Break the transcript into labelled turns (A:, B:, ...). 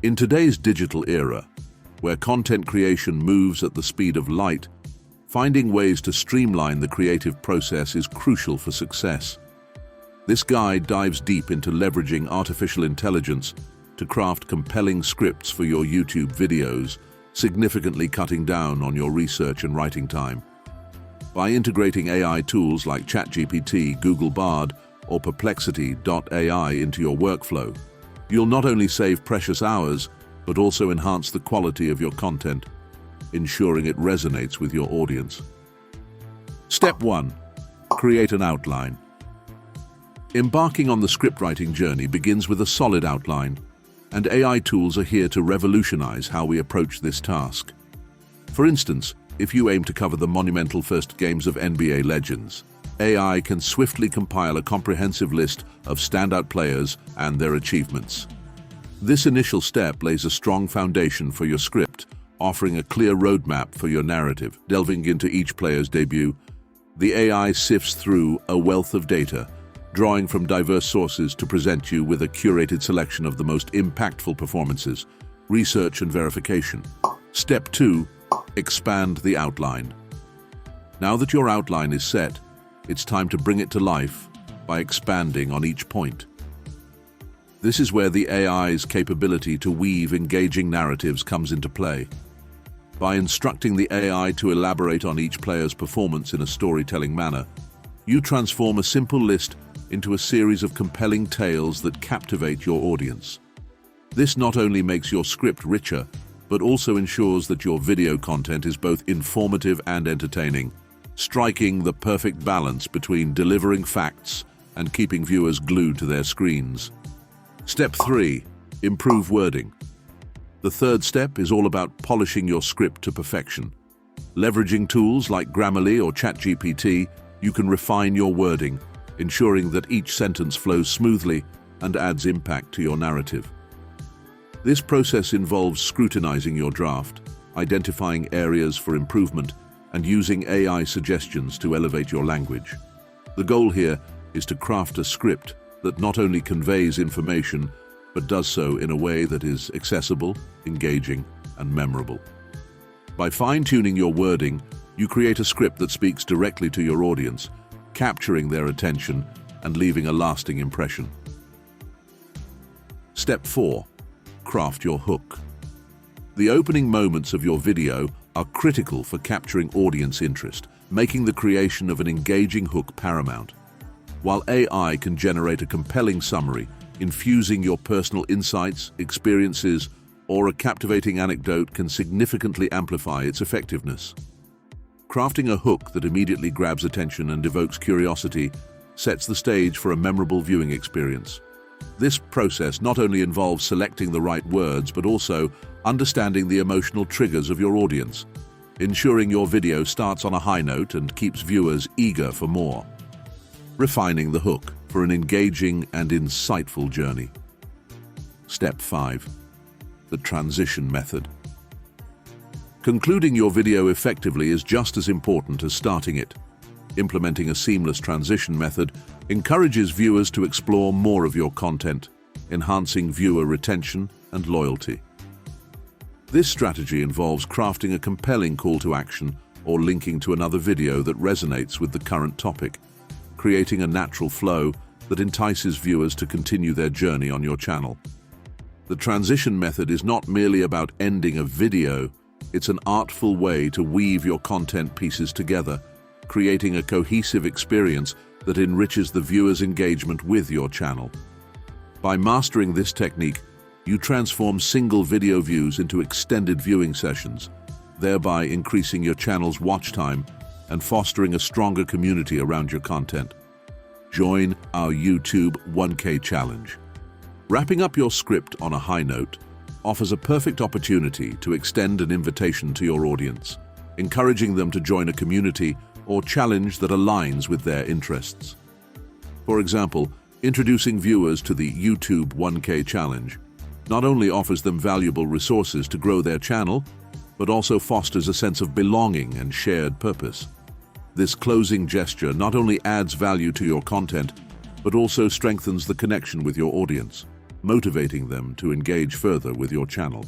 A: In today's digital era, where content creation moves at the speed of light, finding ways to streamline the creative process is crucial for success. This guide dives deep into leveraging artificial intelligence to craft compelling scripts for your YouTube videos, significantly cutting down on your research and writing time. By integrating AI tools like ChatGPT, Google Bard, or Perplexity.ai into your workflow, you'll not only save precious hours, but also enhance the quality of your content, ensuring it resonates with your audience. Step 1. Create an outline. Embarking on the scriptwriting journey begins with a solid outline, and AI tools are here to revolutionize how we approach this task. For instance, if you aim to cover the monumental first games of NBA legends, AI can swiftly compile a comprehensive list of standout players and their achievements. This initial step lays a strong foundation for your script, offering a clear roadmap for your narrative. Delving into each player's debut, the AI sifts through a wealth of data, drawing from diverse sources to present you with a curated selection of the most impactful performances. Research and verification. Step 2. Expand the outline. Now that your outline is set, it's time to bring it to life by expanding on each point. This is where the AI's capability to weave engaging narratives comes into play. By instructing the AI to elaborate on each player's performance in a storytelling manner, you transform a simple list into a series of compelling tales that captivate your audience. This not only makes your script richer, but also ensures that your video content is both informative and entertaining, striking the perfect balance between delivering facts and keeping viewers glued to their screens. Step 3. Improve wording. The third step is all about polishing your script to perfection. Leveraging tools like Grammarly or ChatGPT, you can refine your wording, ensuring that each sentence flows smoothly and adds impact to your narrative. This process involves scrutinizing your draft, identifying areas for improvement, and using AI suggestions to elevate your language. The goal here is to craft a script that not only conveys information, but does so in a way that is accessible, engaging, and memorable. By fine-tuning your wording, you create a script that speaks directly to your audience, capturing their attention and leaving a lasting impression. Step 4. Craft your hook. The opening moments of your video are critical for capturing audience interest, making the creation of an engaging hook paramount. While AI can generate a compelling summary, infusing your personal insights, experiences, or a captivating anecdote can significantly amplify its effectiveness. Crafting a hook that immediately grabs attention and evokes curiosity sets the stage for a memorable viewing experience. This process not only involves selecting the right words, but also understanding the emotional triggers of your audience, ensuring your video starts on a high note and keeps viewers eager for more. Refining the hook for an engaging and insightful journey. Step 5. The transition method. Concluding your video effectively is just as important as starting it. Implementing a seamless transition method encourages viewers to explore more of your content, enhancing viewer retention and loyalty. This strategy involves crafting a compelling call to action or linking to another video that resonates with the current topic, creating a natural flow that entices viewers to continue their journey on your channel. The transition method is not merely about ending a video, it's an artful way to weave your content pieces together, creating a cohesive experience that enriches the viewer's engagement with your channel. By mastering this technique, you transform single video views into extended viewing sessions, thereby increasing your channel's watch time and fostering a stronger community around your content. Join our YouTube 1K challenge. Wrapping up your script on a high note offers a perfect opportunity to extend an invitation to your audience, encouraging them to join a community or challenge that aligns with their interests. For example, introducing viewers to the YouTube 1K challenge not only offers them valuable resources to grow their channel, but also fosters a sense of belonging and shared purpose. This closing gesture not only adds value to your content, but also strengthens the connection with your audience. motivating them to engage further with your channel.